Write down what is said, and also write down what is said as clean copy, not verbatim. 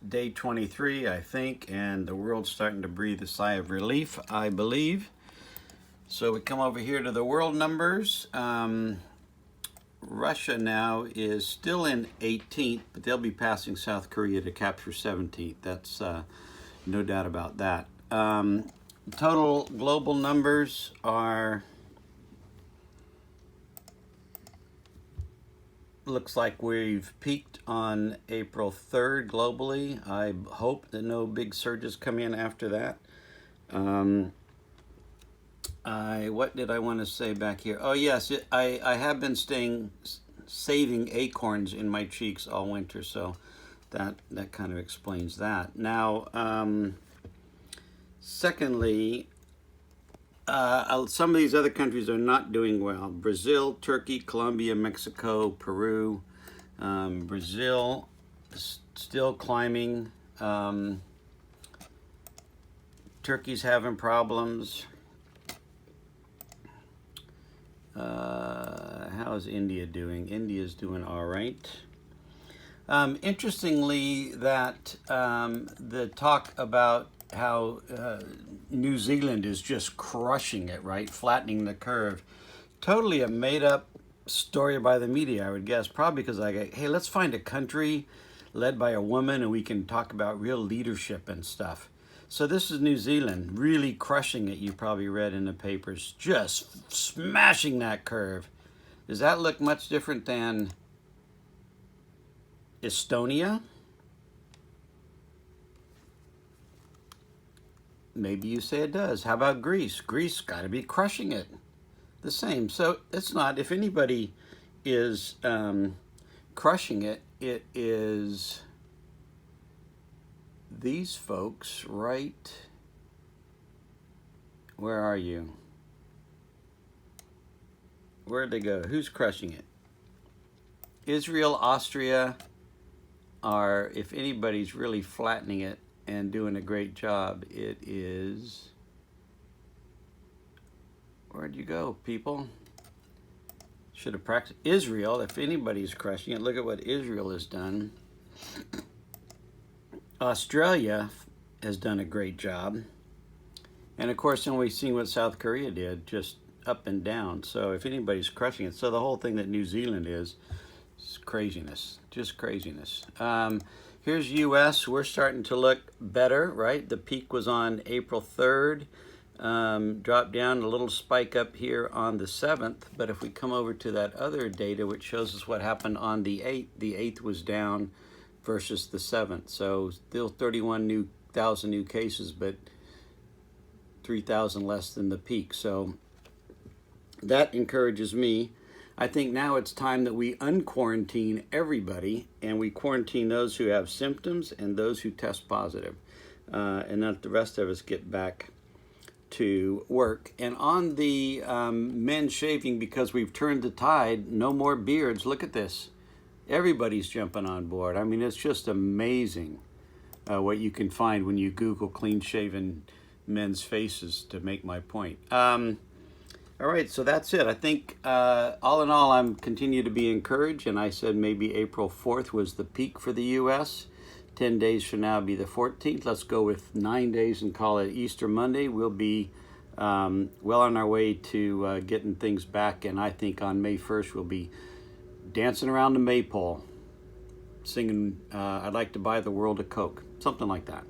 day 23, I think, and the world's starting to breathe a sigh of relief, I believe. So we come over here to the world numbers. Russia now is still in 18th, but they'll be passing South Korea to capture 17th. That's no doubt about that. Total global numbers are, looks like we've peaked on April 3rd globally. I hope that no big surges come in after that. What did I want to say back here? Oh yes, I have been saving acorns in my cheeks all winter, so that kind of explains that. Now, secondly, some of these other countries are not doing well. Brazil, Turkey, Colombia, Mexico, Peru. Brazil is still climbing. Turkey's having problems. How is India doing? India's doing all right. Interestingly, that the talk about how New Zealand is just crushing it, right? Flattening the curve. Totally a made-up story by the media, I would guess. Probably because I go, hey, let's find a country led by a woman and we can talk about real leadership and stuff. So this is New Zealand, really crushing it. You probably read in the papers, just smashing that curve. Does that look much different than Estonia? Maybe you say it does. How about Greece? Greece got to be crushing it. The same. So it's not, if anybody is crushing it, it is these folks, right? Where are you? Where'd they go? Who's crushing it? Israel, Austria are, if anybody's really flattening it and doing a great job, it is, where'd you go, people? Should have practiced. Israel, if anybody's crushing it, look at what Israel has done. Australia has done a great job. And of course, then we've seen what South Korea did, just up and down. So if anybody's crushing it, so the whole thing that New Zealand is craziness, just craziness. Here's US, we're starting to look better, right? The peak was on April 3rd, dropped down a little spike up here on the 7th. But if we come over to that other data, which shows us what happened on the 8th was down versus the 7th. So still 31,000 new cases, but 3,000 less than the peak. So that encourages me. I think now it's time that we unquarantine everybody and we quarantine those who have symptoms and those who test positive, and let the rest of us get back to work. And on the men shaving, because we've turned the tide, no more beards. Look at this. Everybody's jumping on board. I mean, it's just amazing what you can find when you Google clean-shaven men's faces, to make my point. All right, so that's it. I think all in all, I'm continue to be encouraged, and I said maybe April 4th was the peak for the U.S. 10 days from now be the 14th. Let's go with 9 days and call it Easter Monday. We'll be well on our way to getting things back, and I think on May 1st we'll be dancing around the maypole, singing, I'd like to buy the world a Coke, something like that.